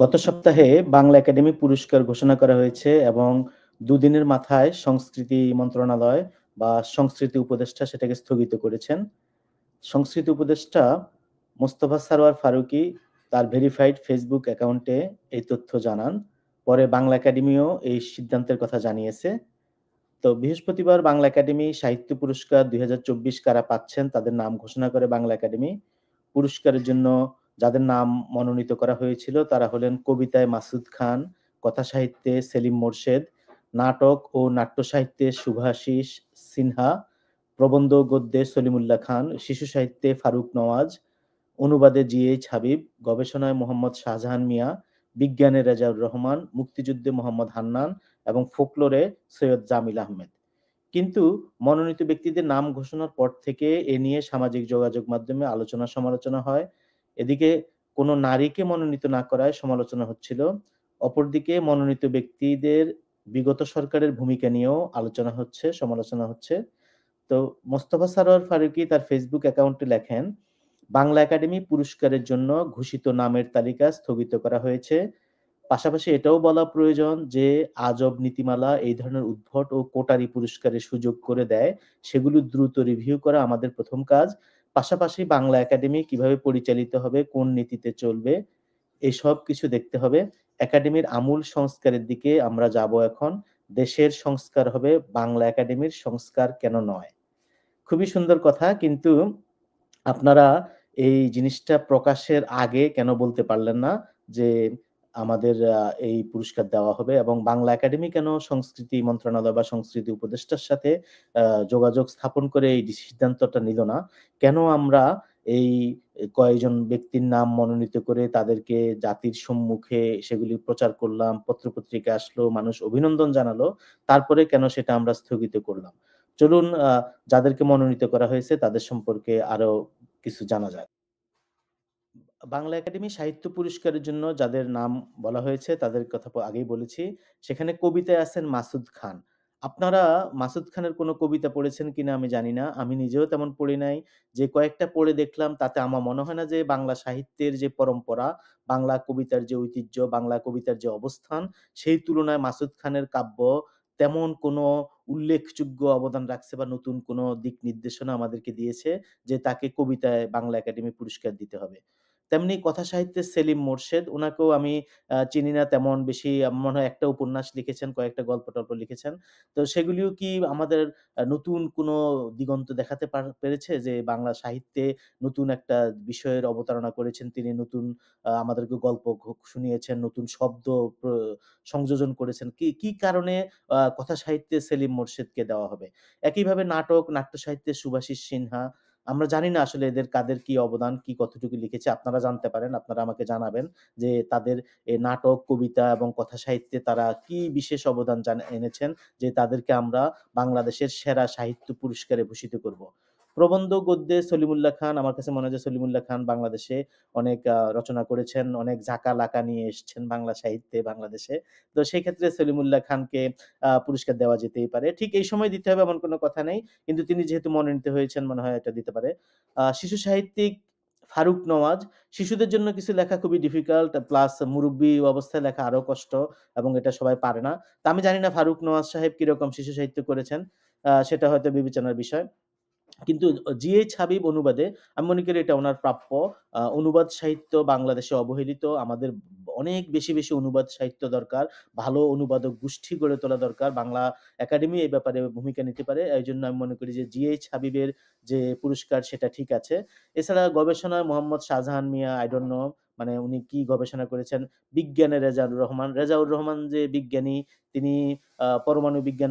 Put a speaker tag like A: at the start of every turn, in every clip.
A: গত সপ্তাহে বাংলা একাডেমি পুরস্কার ঘোষণা করা হয়েছে এবং দুদিনের মাথায় সংস্কৃতি মন্ত্রণালয় বা সংস্কৃতি উপদেষ্টা সেটাকে স্থগিত করেছেন। সংস্কৃতি উপদেষ্টা মোস্তফা সারোয়ার ফারুকী তার ভেরিফাইড ফেসবুক অ্যাকাউন্টে এই তথ্য জানান। পরে বাংলা একাডেমিও এই সিদ্ধান্তের কথা জানিয়েছে। তো বৃহস্পতিবার বাংলা একাডেমি সাহিত্য পুরস্কার ২০২৪ কারা পাচ্ছেন তাদের নাম ঘোষণা করে বাংলা একাডেমি। পুরস্কারের জন্য যাদের নাম মনোনীত করা হয়েছিল তারা হলেন কবিতায় মাসুদ খান, কথাসাহিত্যে সেলিম মোরশেদ, নাটক ও নাট্য সাহিত্যে শুভাশিস সিনহা, প্রবন্ধ ও গদ্যে সলিমুল্লাহ খান, শিশু সাহিত্যে ফারুক নওয়াজ, অনুবাদে জিএইচ হাবিব, গবেষণায় মোহাম্মদ শাহজাহান মিয়া, বিজ্ঞানে রেজাউর রহমান, মুক্তিযুদ্ধে মোহাম্মদ হান্নান এবং ফোকলোরে সৈয়দ জামিল আহমেদ। কিন্তু মনোনীত ব্যক্তিদের নাম ঘোষণার পর থেকে এ নিয়ে সামাজিক যোগাযোগ মাধ্যমে আলোচনা সমালোচনা হয়। এদিকে কোনো নারীকে মনোনীত না করায় সমালোচনা হচ্ছিল। অপরদিকে মনোনীত ব্যক্তিদের বিগত সরকারের ভূমিকা নিয়েও আলোচনা হচ্ছে, সমালোচনা হচ্ছে। তো মোস্তফা সারোয়ার ফারুকী তার ফেসবুক অ্যাকাউন্টে লেখেন, বাংলা একাডেমি পুরস্কারের জন্য ঘোষিত নামের তালিকা স্থগিত করা হয়েছে। পাশাপাশি এটাও বলা প্রয়োজন যে আজব নীতিমালা এই ধরনের উদ্ভট ও কোটারি পুরস্কারের সুযোগ করে দেয়, সেগুলো দ্রুত রিভিউ করা আমাদের প্রথম কাজ। পাশাপাশি বাংলা একাডেমি কিভাবে পরিচালিত হবে, কোন নীতিতে চলবে, এসব কিছু দেখতে হবে। একাডেমির আমূল সংস্কারের দিকে আমরা যাব এখন। দেশের সংস্কার হবে, বাংলা একাডেমির সংস্কার কেন নয়? খুবই সুন্দর কথা। কিন্তু আপনারা এই জিনিসটা প্রকাশের আগে কেন বলতে পারলেন না যে আমাদের এই পুরস্কার দেওয়া হবে এবং বাংলা একাডেমি কেন সংস্কৃতি মন্ত্রণালয় বা সংস্কৃতি উপদেষ্টার সাথে আ যোগাযোগ স্থাপন করে এই সিদ্ধান্তটা নিল না? কেন আমরা এই কয়েকজন ব্যক্তির নাম মনোনীত করে তাদেরকে জাতির সম্মুখে সেগুলি প্রচার করলাম, পত্র-পত্রিকা আসলো, মানুষ অভিনন্দন জানালো। তারপরে কেন সেটা আমরা স্থগিত করলাম? চলুন যাদেরকে মনোনীত করা হয়েছে তাদের সম্পর্কে আরো কিছু জানা যাক। বাংলা একাডেমি সাহিত্য পুরস্কারের জন্য যাদের নাম বলা হয়েছে তাদের কথা আগেই বলেছি। সেখানে কবিতায় আছেন মাসুদ খান। আপনারা মাসুদ খানের কোনো কবিতা পড়েছেন কিনা আমি জানি না। আমি নিজেও তেমন পড়ি নাই। যে কয়েকটা পড়ে দেখলাম তাতে আমার মনে হয় না যে বাংলা সাহিত্যের যে পরম্পরা, বাংলা কবিতার যে ঐতিহ্য, বাংলা কবিতার যে অবস্থান, সেই তুলনায় মাসুদ খানের কাব্য তেমন কোনো উল্লেখযোগ্য অবদান রাখছে বা নতুন কোনো দিক নির্দেশনা আমাদেরকে দিয়েছে যে তাকে কবিতায় বাংলা একাডেমি পুরস্কার দিতে হবে। তেমনি কথা সাহিত্যের সেলিম মোরশেদ, উনাকেও আমি চিনি না তেমন বেশি। আমার মনে হয় একটা উপন্যাস লিখেছেন, কয়েকটা গল্প-টল্প লিখেছেন। তো সেগুলিও কি আমাদের নতুন কোনো দিগন্ত দেখাতে পেরেছে যে বাংলা সাহিত্যে নতুন একটা বিষয়ের অবতারণা করেছেন তিনি, নতুন আমাদেরকে গল্প শুনিয়েছেন, নতুন শব্দ প্র সংযোজন করেছেন। কি কারণে কথা সাহিত্যে সেলিম মোরশেদকে দেওয়া হবে? একইভাবে নাটক, নাট্য সাহিত্যে সুভাষিস সিনহা, আমরা জানি না আসলে কাদের কি অবদান, কি কতটুকু লিখেছে। আপনারা জানতে পারেন, আপনারা আমাকে জানাবেন যে তাদের নাটক, কবিতা এবং কথা সাহিত্যে তারা কি বিশেষ অবদান এনেছেন যে তাদেরকে আমরা বাংলাদেশের সেরা সাহিত্য পুরস্কারে ভূষিত করব। প্রবন্ধ গদ্যে সলিমুল্লাহ খান, আমার কাছে মনে হয় যে সলিমুল্লাহ খান বাংলাদেশে অনেক রচনা করেছেন, অনেক ঝাঁকা-লাকা নিয়ে এসছেন বাংলা সাহিত্যে বাংলাদেশে। তো সেক্ষেত্রে সলিমুল্লাহ খানকে পুরস্কার দেওয়া যেতেই পারে। ঠিক এই সময় দিতে হবে এমন কোনো কথা নেই। কিন্তু তিনি যেহেতু মনোনীত হয়েছেন মনে হয় এটা দিতে পারে। শিশু সাহিত্যিক ফারুক নওয়াজ, শিশুদের জন্য কিছু লেখা খুবই ডিফিকাল্ট প্লাস মুরুব্বি অবস্থায় লেখা আরো কষ্ট এবং এটা সবাই পারে না। তো আমি জানি না ফারুক নওয়াজ সাহেব কিরকম শিশু সাহিত্য করেছেন। সেটা হয়তো বিবেচনার বিষয়। কিন্তু জিএইচ হাবিব অনুবাদে আমি মনে করি এটা উনার প্রাপ্য। অনুবাদ সাহিত্য বাংলাদেশে অবহেলিত। আমাদের অনেক বেশি অনুবাদ সাহিত্য দরকার। ভালো অনুবাদক গোষ্ঠী গড়ে তোলা দরকার। বাংলা একাডেমি এই ব্যাপারে ভূমিকা নিতে পারে। এইজন্য আমি মনে করি যে জিএইচ হাবিবের যে পুরস্কার সেটা ঠিক আছে। এছাড়া গবেষণায় মোহাম্মদ শাহজাহান মিয়া I don't know মানে উনি কি গবেষণা করেছেন। বিজ্ঞানে রেজাউর রহমান। রেজাউর রহমান যে বিজ্ঞানী তিনি পরমাণু বিজ্ঞান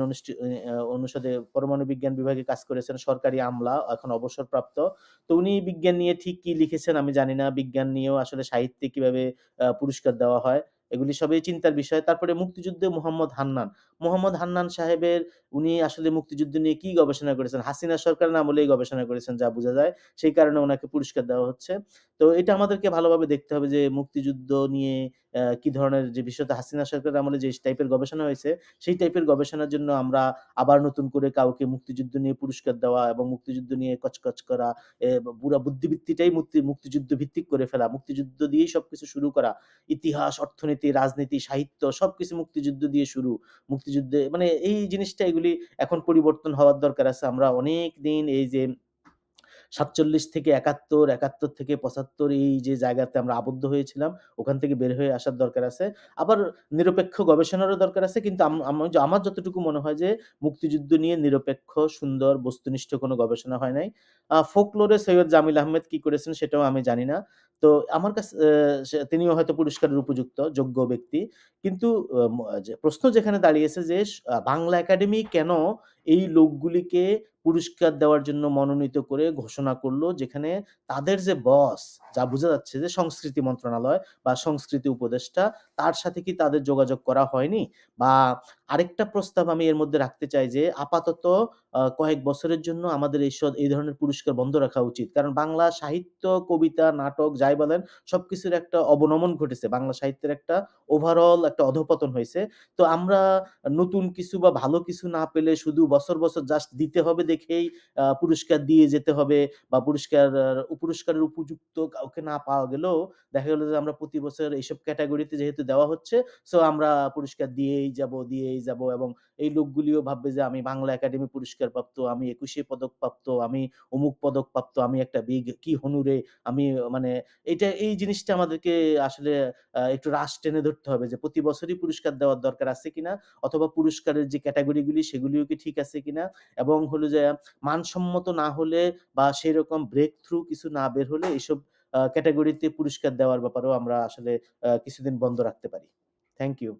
A: অনুষদে পরমাণু বিজ্ঞান বিভাগে কাজ করেছেন, সরকারি আমলা, এখন অবসরপ্রাপ্ত। তো উনি বিজ্ঞান নিয়ে ঠিক কি লিখেছেন আমি জানি না। বিজ্ঞান নিয়েও আসলে সাহিত্যে কিভাবে পুরস্কার দেওয়া হয়, এগুলি সবই চিন্তার বিষয়। তারপরে মুক্তিযুদ্ধে মোহাম্মদ হান্নান। মোহাম্মদ হান্নান সাহেবের উনি আসলে মুক্তিযুদ্ধ নিয়ে কি গবেষণা করেছেন? হাসিনা সরকারের আমলেই গবেষণা করেছেন যা বোঝা যায়। সেই কারণে উনাকে পুরস্কার দেওয়া হচ্ছে। তো এটা আমাদেরকে ভালোভাবে দেখতে হবে যে মুক্তিযুদ্ধ নিয়ে কি ধরনের যে বিশেষত হাসিনা সরকারের আমলে যে টাইপের গবেষণা হয়েছে, সেই টাইপের গবেষণার জন্য আমরা আবার নতুন করে কাউকে মুক্তিযুদ্ধ নিয়ে পুরস্কার দেওয়া এবং মুক্তিযুদ্ধ নিয়ে কচকচ করা, পুরা বুদ্ধিবৃত্তিটাই মুক্তিযুদ্ধ ভিত্তিক করে ফেলা, মুক্তিযুদ্ধ দিয়েই সবকিছু শুরু করা। ইতিহাস, অর্থনীতি, রাজনীতি, সাহিত্য সবকিছু মুক্তিযুদ্ধ দিয়ে শুরু। মুক্তিযুদ্ধে মানে এই জিনিসটা এগুলি এখন পরিবর্তন হওয়ার দরকার আছে। আমরা অনেকদিন এই যে ৪৭ থেকে ৭১, ৭১ থেকে ৭৫ এই যে জায়গাতে আমরা আবদ্ধ হয়েছিলাম, ওখান থেকে বের হয়ে আসার দরকার আছে। আবার নিরপেক্ষ গবেষণারও দরকার আছে। কিন্তু আমার যতটুকু মনে হয় যে মুক্তিযুদ্ধ নিয়ে নিরপেক্ষ, সুন্দর, বস্তুনিষ্ঠ কোনো গবেষণা হয় নাই। ফোকলোরে সৈয়দ জামিল আহমেদ কি করেছেন সেটাও আমি জানি না। তো আমার কাছে তিনিও হয়তো পুরস্কারের উপযুক্ত, যোগ্য ব্যক্তি। কিন্তু আ ম যে প্রশ্ন যেখানে দাঁড়িয়েছে যে বাংলা একাডেমি কেন এই লোকগুলিকে পুরস্কার দেওয়ার জন্য মনোনীত করে ঘোষণা করল, যেখানে তাদের যে বস, যা বোঝা যাচ্ছে যে সংস্কৃতি মন্ত্রণালয় বা সংস্কৃতি উপদেষ্টা, তার সাথে কি তাদের যোগাযোগ করা হয়নি? বা আরেকটা প্রস্তাব আমি এর মধ্যে রাখতে চাই যে আপাতত কয়েক বছরের জন্য আমাদের এই ধরনের পুরস্কার বন্ধ রাখা উচিত। কারণ বাংলা সাহিত্য, কবিতা, নাটক যাই বলেন সবকিছুর একটা অবনমন ঘটেছে। বাংলা সাহিত্যের একটা ওভারঅল একটা অধঃপতন হইছে। তো আমরা নতুন কিছু বা ভালো কিছু না পেলে শুধু বছর, বছর জাস্ট দিতে হবে দেখেই পুরস্কার দিয়ে যেতে হবে বা পুরস্কারের উপযুক্ত কাউকে না পাওয়া গেলেও দেখা গেল যে আমরা প্রতি বছর এইসব ক্যাটেগরিতে যেহেতু দেওয়া হচ্ছে, সো আমরা পুরস্কার দিয়েই যাবো এবং এই লোকগুলিও ভাববে যে আমি বাংলা একাডেমি পুরস্কার প্রাপ্ত, আমি ২১শে পদক প্রাপ্ত, আমি অমুক পদক প্রাপ্ত, আমি একটা কি হনুরে, আমি মানে এই জিনিসটা আমাদেরকে আসলে একটু রাশ টেনে ধরতে হবে যে প্রতি বছরই পুরস্কার দেওয়ার দরকার আছে কিনা, অথবা পুরস্কারের যে ক্যাটেগরি গুলি সেগুলিও কি ঠিক আছে কিনা, এবং হলো যে মানসম্মত না হলে বা সেরকম ব্রেক থ্রু কিছু না বের হলে এইসব ক্যাটেগরিতে পুরস্কার দেওয়ার ব্যাপারেও আমরা আসলে কিছুদিন বন্ধ রাখতে পারি। Thank you.